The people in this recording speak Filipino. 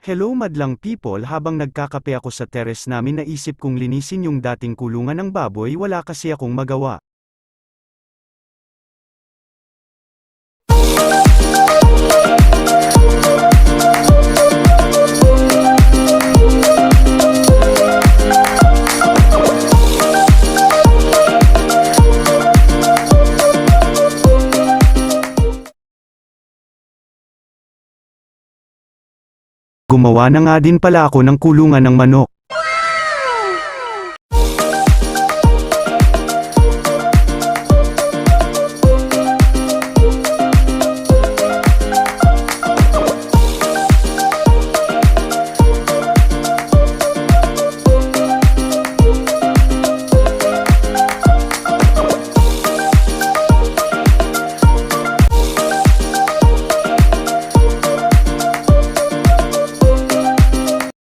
Hello madlang people, habang nagkakape ako sa terrace namin naisip kong linisin yung dating kulungan ng baboy, wala kasi akong magawa. Gumawa na nga din pala ako ng kulungan ng manok.